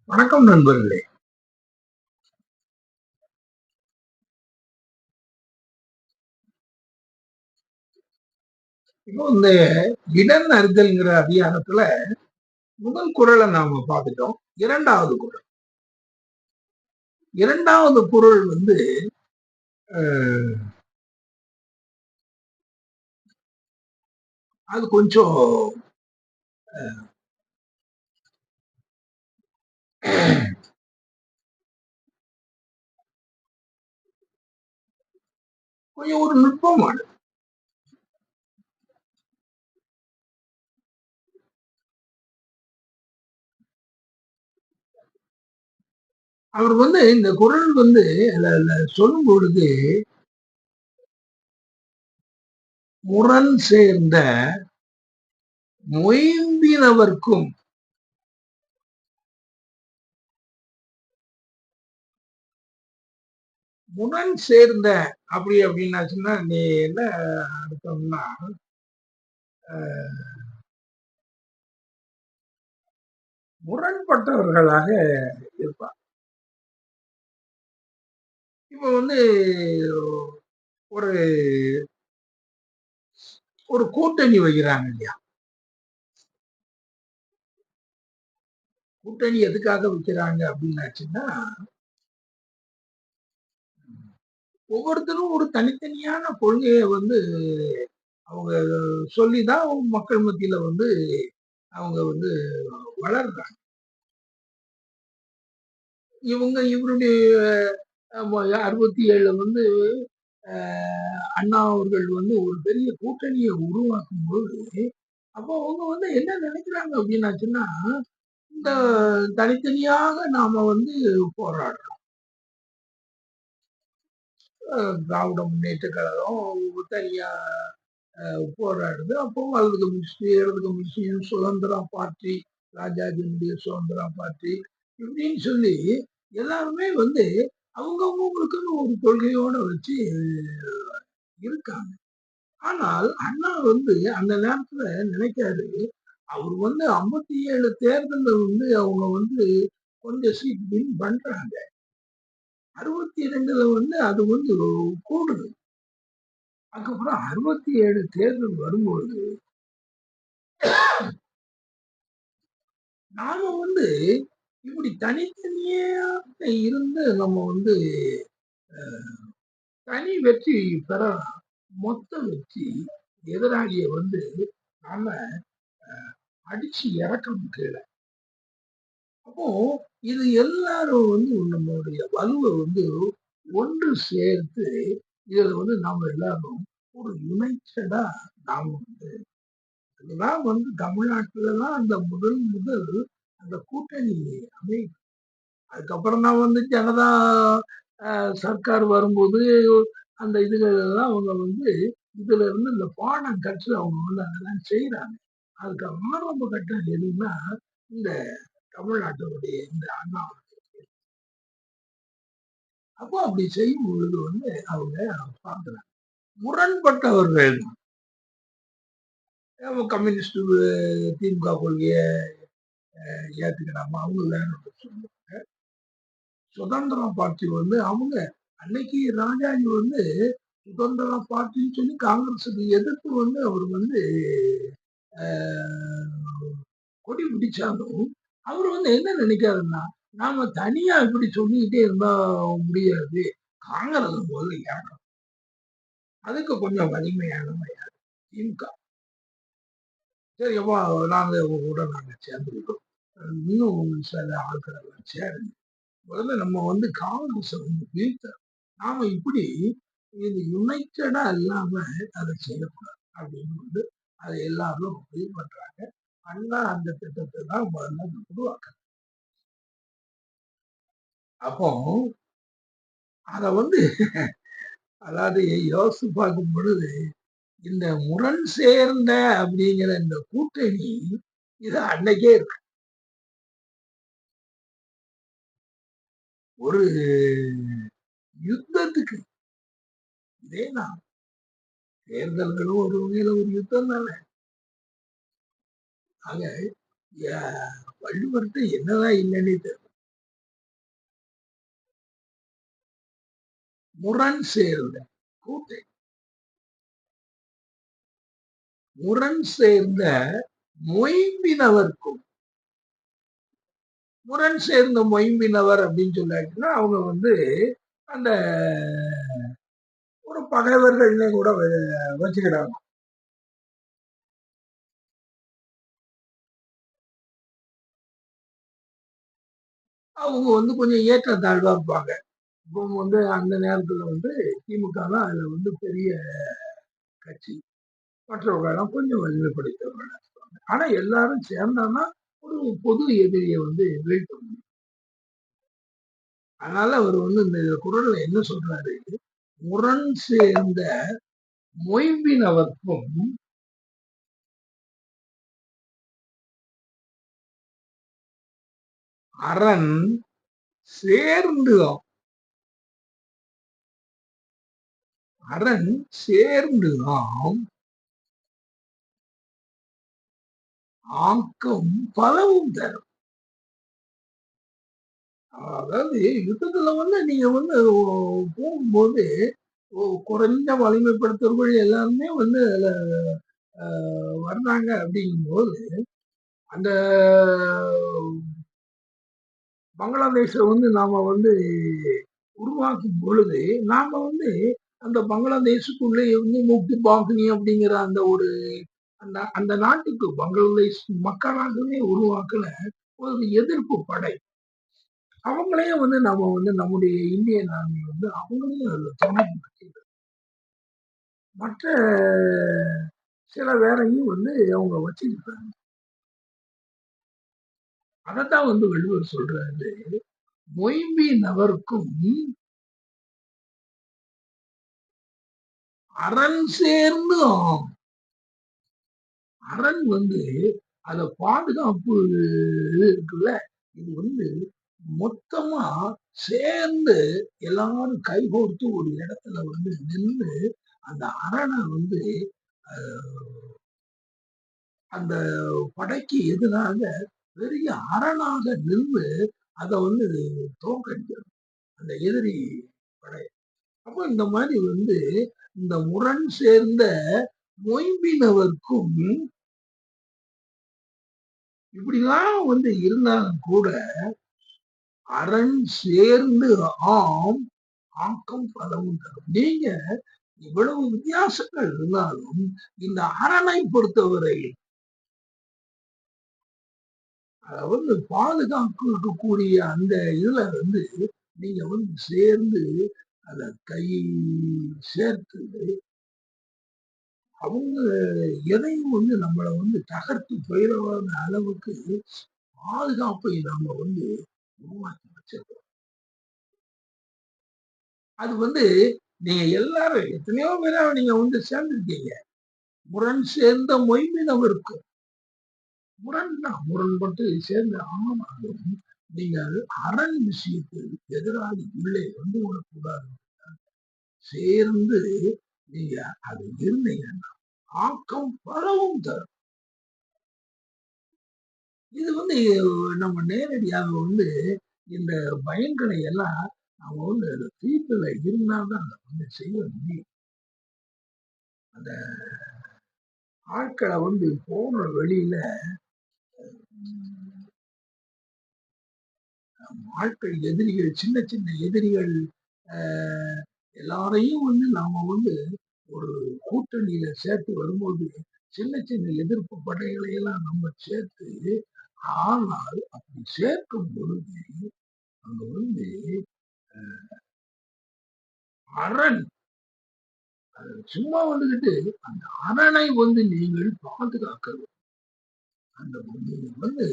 வணக்கம் நண்பர்களே. இப்போ இந்த இடன் அறிதல்ங்கிற அதிகாரத்துல முதல் குறளை நாம பார்த்துட்டோம். இரண்டாவது குறள். இரண்டாவது குறள் வந்து அது கொஞ்சம் கொஞ்சம் ஒரு நுட்பமானது. அவர் வந்து இந்த குறள் வந்து சொல்லும் பொழுது முரண் சேர்ந்த மொயம்பினவர்க்கும் முரண் சேர்ந்த அப்படின்னாச்சுன்னா நீ என்ன அர்த்தம்னா முரண்பட்டவர்களாக இருப்பார். இப்ப வந்து ஒரு ஒரு கூட்டணி வைக்கிறாங்க இல்லையா? கூட்டணி எதுக்காக வைக்கிறாங்க அப்படின்னாச்சுன்னா ஒவ்வொருத்தரும் ஒரு தனித்தனியான கொள்கையை வந்து அவங்க சொல்லிதான் மக்கள் மத்தியில வந்து அவங்க வந்து வளர்றாங்க. இவருடைய 67 வந்து அண்ணா அவர்கள் வந்து ஒரு பெரிய கூட்டணியை உருவாக்கும் போது அப்போ அவங்க வந்து என்ன நினைக்கிறாங்க அப்படின்னாச்சுன்னா இந்த தனித்தனியாக நாம வந்து போராடுறோம். திராவிட முன்னேற்ற கழகம் தனியா போராடுது. அப்போ வலது கம்யூனிஸ்ட், இடது கம்யூனிஸ்ட், சுதந்திரா பார்ட்டி, ராஜாஜியுடைய சுதந்திரா பார்ட்டி இப்படின்னு சொல்லி எல்லாருமே வந்து அவங்கவுங்களுக்குன்னு ஒரு கொள்கையோட வச்சு இருக்காங்க. ஆனால் அண்ணா வந்து அந்த நேரத்துல நினைக்காரு. அவர் வந்து 57 தேர்தல்ல வந்து அவங்க வந்து கொஞ்சம் சீட் வின் பண்றாங்க. 62ல வந்து அது வந்து கூடுது. அதுக்கப்புறம் 67 தேர்தல் வரும்பொழுது நாம வந்து இப்படி தனித்தனியாக இருந்து நம்ம வந்து தனி வெற்றி பெறலாம். மொத்த வெற்றி எதிராளிய வந்து நாம அடிச்சு இறக்கணும் கீழே. அப்போ இது எல்லாரும் வந்து நம்மளுடைய வலுவை வந்து ஒன்று சேர்த்து இதுல வந்து நாம எல்லாரும் ஒரு யுனைட்டடா நாம வந்து அதுதான் வந்து தமிழ்நாட்டுலதான் அந்த முதல் அந்த கூட்டணி அமையும். அதுக்கப்புறம் தான் வந்து ஜனதா சர்க்கார் வரும்போது அந்த இதுகள் எல்லாம் அவங்க வந்து இதுல இருந்து இந்த பாடம் கற்று அவங்க வந்து அதெல்லாம் செய்யறாங்க. அதுக்கு ஆரம்ப கட்டம் எதுன்னா இந்த தமிழ்நாட்டினுடைய இந்த அண்ணா. அப்போ அப்படி செய்யும் பொழுது வந்து அவங்க பார்க்கிறாங்க முரண்பட்டவர்கள் கம்யூனிஸ்ட் திமுக கொள்கையை ஏத்துக்கிறாம அவங்க வேற சொல்லுவாங்க. சுதந்திர பார்ட்டி வந்து அவங்க அன்னைக்கு ராஜாஜி வந்து சுதந்திர பார்ட்டின்னு சொல்லி காங்கிரஸுக்கு எதிர்த்து வந்து அவர் வந்து கொடி பிடிச்சாலும் அவர் வந்து என்ன நினைக்காருன்னா நாம தனியா இப்படி சொல்லிக்கிட்டே இருந்தா முடியாது. காங்கிரஸ் முதல்ல ஏறணும். அதுக்கு கொஞ்சம் வலிமையானவன் யாரு? திமுக. சரி எப்பா நாங்க கூட நாங்க சேர்ந்துக்கிட்டோம். இன்னும் சில ஆட்களை சேருங்க. முதல்ல நம்ம வந்து காங்கிரஸ வந்து வீழ்த்த நாம இப்படி இது யுனைட்டடா இல்லாம அதை செய்யக்கூடாது அப்படின்னு வந்து அதை எல்லாரும் இது பண்றாங்க. அண்ணா அந்த திட்டத்தை தான் முதல்ல உருவாக்க. அப்போ அத வந்து அதாவது யோசிச்சு பார்க்கும் பொழுது இந்த முரண் சேர்ந்த அப்படிங்கிற இந்த கூட்டணி இது அன்னைக்கே இருக்கு. ஒரு யுத்தத்துக்கு இதேதான் தேர்தல்களும் ஒரு வகையில ஒரு யுத்தம் தானே. ஆக வள்ளுவர்கிட்ட என்னதான் இல்லைன்னு முரண் சேர்ந்த கூட்டை முரண் சேர்ந்த மொயம்பினவர்க்கும் முரண் சேர்ந்த மொயம்பினவர் அப்படின்னு சொல்லாச்சுன்னா அவங்க வந்து அந்த ஒரு பகைவர்கள்னே கூட வச்சுக்கிடாங்க. அவங்க வந்து கொஞ்சம் ஏற்றத்தாழ்வா இருப்பாங்க. இப்போ வந்து அந்த நேரத்துல வந்து திமுக தான் அதுல வந்து பெரிய கட்சி. மற்றவர்கள் எல்லாம் கொஞ்சம் வலிமைப்படுத்தவர்கள் இருப்பாங்க. ஆனா எல்லாரும் சேர்ந்தான்னா ஒரு பொது எதிரியை வந்து வீழ்த்த முடியும். அதனால அவர் வந்து இந்த குறள்ல என்ன சொல்றாரு, முரண் சேர்ந்த மொய்ம்பினவர்க்கும் அரண் சேர்ந்து அரண் சேர்ந்து ஆக்கம் பலவும் தரும். அதாவது யுத்தத்துல வந்து நீங்க வந்து போகும்போது குறைஞ்ச வலிமைப்படுத்துறவர்கள் எல்லாருமே வந்து அதுல வர்றாங்க அப்படிங்கும்போது அந்த பங்களாதேஷ வந்து நாம வந்து உருவாக்கும் பொழுது நாம வந்து அந்த பங்களாதேஷுக்குள்ளே வந்து முக்தி பாகினி அப்படிங்கிற அந்த ஒரு அந்த அந்த நாட்டுக்கு பங்களாதேஷ் மக்களாகவே உருவாக்குன ஒரு எதிர்ப்பு படை அவங்களையே வந்து நம்ம வந்து நம்முடைய இந்திய ஆர்மி வந்து அவங்களையும் அதுல துணை மற்ற சில வேலையும் வந்து அவங்க வச்சிருக்காங்க. அதைத்தான் வந்து வள்ளுவர் சொல்றாரு, மொய்ம்பி நபருக்கும் அரண் சேர்ந்து அரண் வந்து அத பாதுகாப்பு இருக்குல்ல, இது வந்து மொத்தமா சேர்ந்து எல்லாரும் கைகோர்த்து ஒரு இடத்துல வந்து நின்று அந்த அரணை வந்து அந்த படைக்கு எதிராக பெரிய அரணாக நின்று அதை வந்து தோற்கடிக்கிறது அந்த எதிரி படை. அப்ப இந்த மாதிரி வந்து இந்த முரண் சேர்ந்த மொயம்பினவர்க்கும் இப்படிலாம் வந்து இருந்தாலும் கூட அரண் சேர்ந்து ஆம் ஆக்கம் பலவும் தரும். நீங்க இவ்வளவு வித்தியாசங்கள் இருந்தாலும் இந்த அரணை பொறுத்தவரை வந்து பாதுகாக்கக்கூடிய அந்த இதுல வந்து நீங்க வந்து சேர்ந்து அத கை சேர்த்து அவங்க எதையும் வந்து நம்மளை வந்து தகர்த்து போயிடாத அளவுக்கு பாதுகாப்பை நாம வந்து உருவாக்கி வச்சிருக்கோம். அது வந்து நீங்க எல்லாரும் எத்தனையோ பேரா நீங்க வந்து சேர்ந்துருக்கீங்க. முரண் சேர்ந்த மொய்மினவருக்கு முரண்தான் முரண்பட்டு சேர்ந்த ஆனாலும் நீங்கள் அரண் விஷயத்தில் எதிராளி உள்ளே வந்து விடக்கூடாது. சேர்ந்து நீங்க அது இருந்தீங்கன்னா ஆக்கம் பலவும் தரும். இது வந்து நம்ம நேரடியாக வந்து இந்த பயன்களை எல்லாம் நம்ம வந்து அந்த தீர்ப்புல இருந்தால்தான் அதை வந்து செய்ய முடியும். அந்த ஆட்களை வந்து போன வெளியில ஆட்கள் எதிரிகள் சின்ன சின்ன எதிரிகள் எல்லாரையும் வந்து நாம வந்து ஒரு கூட்டணியில சேர்த்து வரும்போது சின்ன சின்ன எதிர்ப்பு படைகளை எல்லாம் நம்ம சேர்த்து ஆனால் அப்படி சேர்க்கும் பொழுது அங்க வந்து அரண் சும்மா வந்துகிட்டு அந்த அரணை வந்து நீங்கள் பாதுகாக்கிறது அந்த வந்து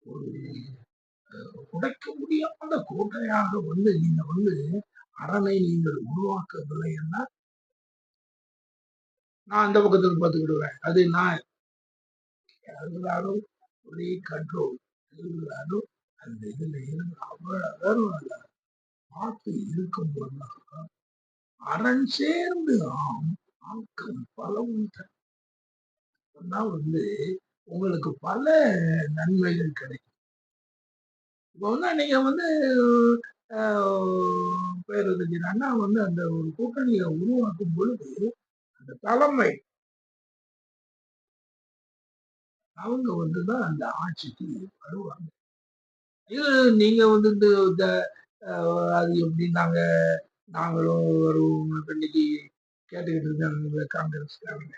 ஒரு உடைக்க முடியாத கோட்டையாக வந்து நீங்க வந்து அரணை நீங்கள் உருவாக்கவில்லை என்றால் நான் அந்த பக்கத்துல பார்த்துக்கிடுவேன். அது நான் எல்லாரும் ஒரே கண்ட்ரோல் எல்லாரும் அந்த இதுல இருந்து அவ்வளவு பார்த்து இருக்கும் போதுதான் அரண் சேர்ந்து ஆக்கம் பலவும் வந்து உங்களுக்கு பல நன்மைகள் கிடைக்கும். இப்போ வந்து நீங்க வந்து பேரறிஞர் அண்ணா வந்து அந்த ஒரு கூட்டணியை உருவாக்கும் பொழுது அந்த தலைமை அவங்க வந்துதான் அந்த ஆட்சிக்கு வருவாங்க. இது நீங்க வந்து அது எப்படி நாங்களும் வருவோம் இன்னைக்கு கேட்டுக்கிட்டு இருக்காங்க காங்கிரஸ்காரங்க.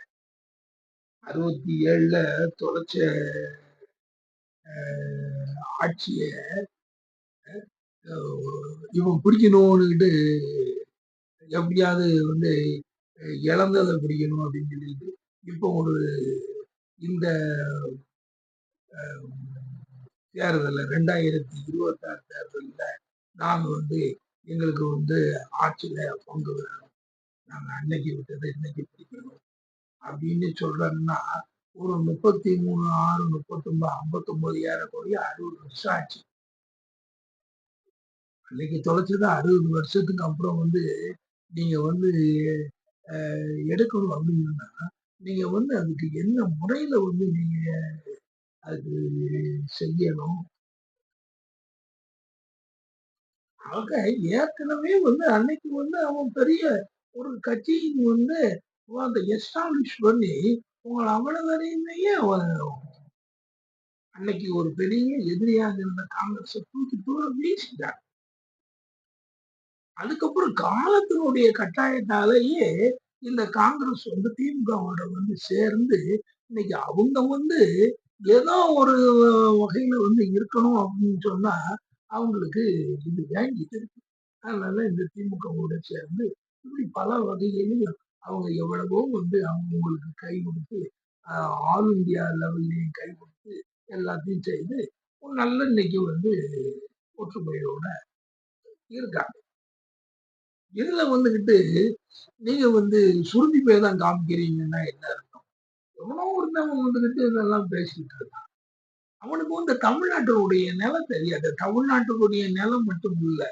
67ல தொலைச்ச ஆட்சிய இவன் பிடிக்கணும்னுக்கிட்டு எப்படியாவது வந்து இழந்ததை பிடிக்கணும் அப்படின்னு சொல்லிட்டு இப்போ ஒரு இந்த தேர்தலில் 2026 தேர்தலில் நாங்க வந்து எங்களுக்கு வந்து ஆட்சியில பங்கு வேணும், நாங்க அன்னைக்கு விட்டதை இன்னைக்கு பிடிக்கணும் அப்படின்னு சொல்றாங்கன்னா ஒரு 33 6 39 59 ஏறக்கூடிய 60 வருஷம் ஆச்சு. அன்னைக்கு தொலைச்சது 60 வருஷத்துக்கு அப்புறம் வந்து நீங்க வந்து எடுக்கணும் அப்படின்னா நீங்க வந்து அதுக்கு என்ன முறையில வந்து நீங்க அது செய்யணும். ஆக ஏற்கனவே வந்து அன்னைக்கு வந்து அவன் பெரிய ஒரு கட்சியின் வந்து அந்த எஸ்டாப்ளிஷ் பண்ணி உங்களை அவ்வளவு அவன் அன்னைக்கு ஒரு பெரிய எதிரியாக இருந்த காங்கிரஸை தூக்கி தூர வீசிட்டார். அதுக்கப்புறம் காலத்தினுடைய கட்டாயத்தாலேயே இந்த காங்கிரஸ் வந்து திமுகவோட வந்து சேர்ந்து இன்னைக்கு அவங்க வந்து ஏதோ ஒரு வகையில வந்து இருக்கணும் அப்படின்னு சொன்னா அவங்களுக்கு இது வேண்டியது இருக்கு. அதனால இந்த திமுகவோட சேர்ந்து இப்படி பல வகைகளிலும் அவங்க எவ்வளவோ வந்து அவங்க உங்களுக்கு கை கொடுத்து ஆல் இந்தியா லெவல்லையும் கை கொடுத்து எல்லாத்தையும் செய்து ஒரு நல்ல இன்னைக்கு வந்து ஒற்றுமையோட இருக்காங்க. இதுல வந்துகிட்டு நீங்க வந்து சுருதி பேதான் காமிக்கிறீங்கன்னா என்ன அர்த்தம்? எவனோ ஒருத்தவங்க வந்துகிட்டு இதெல்லாம் பேசிட்டு இருக்கான். அவனுக்கு வந்து தமிழ்நாட்டினுடைய நிலம் தெரியாது. தமிழ்நாட்டினுடைய நிலம் மட்டும் இல்ல,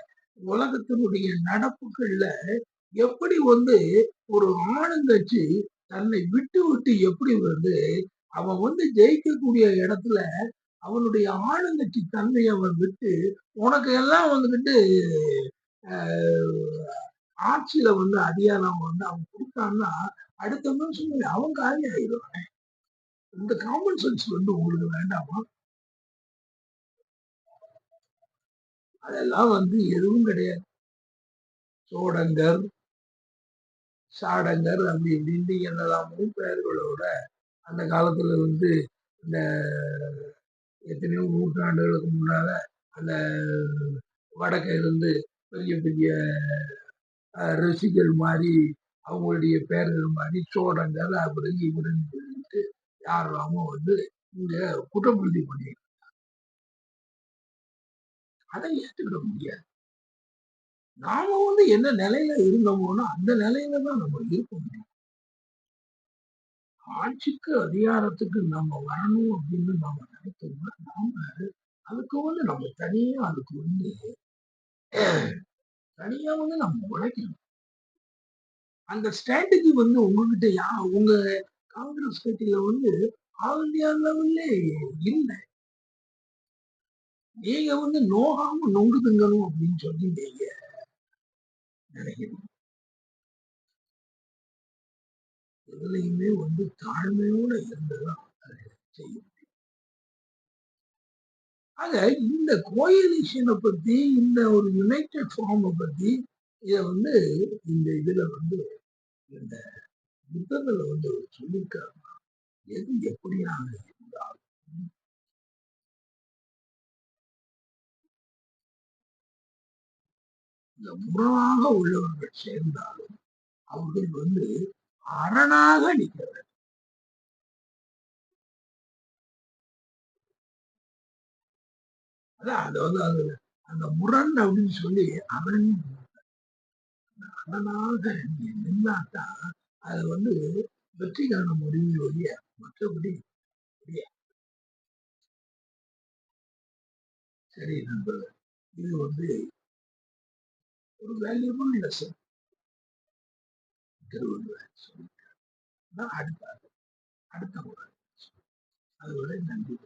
உலகத்தினுடைய நடப்புகள்ல எப்படி வந்து ஒரு ஆளுங்கட்சி தன்னை விட்டு விட்டு எப்படி வந்து அவன் வந்து ஜெயிக்கக்கூடிய இடத்துல அவனுடைய ஆளுங்கட்சி தன்மையை அவன் விட்டு உனக்கு எல்லாம் வந்துகிட்டு ஆட்சியில வந்து அதிகாரம் வந்து அவன் கொடுத்தான்னா அடுத்த நிமிஷம் அவன் காலி ஆயிடுவாங்க. இந்த காமன் சென்ஸ் வந்து உங்களுக்கு வேண்டாமா? அதெல்லாம் வந்து எதுவும் கிடையாது. சோடங்கர் சாடங்கர் அப்படி இப்படின்ட்டு என்னெல்லாமோ பெயர்களோட அந்த காலத்துல வந்து இந்த எத்தனையோ நூற்றாண்டுகளுக்கு முன்னால அந்த வடக்க இருந்து பெரிய பெரிய ரிஷிகள் மாதிரி அவங்களுடைய பேர்கள் மாதிரி சோடங்கர் அப்படி இப்படின்னு சொல்லிட்டு யாரெல்லாமோ வந்து இங்க குற்றப்புறுதி பண்ணி அதை ஏற்றுக்கிட முடியாது. நாம வந்து என்ன நிலையில இருந்தோமோனா அந்த நிலையில தான் நம்ம இருக்க முடியும். ஆட்சிக்கு அதிகாரத்துக்கு நம்ம வரணும் அப்படின்னு நாம நினைத்தோம்னா நாம அதுக்கு வந்து நம்ம அதுக்கு வந்து தனியா வந்து நம்ம உழைக்கணும். அந்த ஸ்ட்ராட்டஜி வந்து உங்ககிட்ட உங்க காங்கிரஸ் கட்சியில வந்து ஆல் இந்தியா லெவல்ல இல்ல. நீங்க வந்து நோகாம நொங்கு திங்கணும் அப்படின்னு சொல்லி நீங்க நினைக்கணும். எதுலையுமே வந்து தாழ்மையோட இருந்துதான் அதை செய்யும். ஆக இந்த கோயிலிஷனை பத்தி இந்த ஒரு யுனைடெட் ஃபார்மை பத்தி இத வந்து இந்த இதுல வந்து இந்த புத்தகத்துல வந்து சொல்லியிருக்காரு. எது எப்படியாக இருந்தாலும் இந்த முரணாக உள்ளவர்கள் சேர்ந்தாலும் அவர்கள் வந்து அரணாக நிற்கிறார். அதான் அது வந்து அது அந்த முரண் அப்படின்னு சொல்லி அரண் அரணாக நின்னாதான் அது வந்து வெற்றி காண முடியும் ஒழிய மற்றபடி முடியாது. சரி நண்பர்கள், இது வந்து ஒரு வேல்யூபிள் லெசன் திருவள்ளுவர் சொல்லியிருக்கார். அடுத்த அடுத்த முறை அதுவரை நன்றி.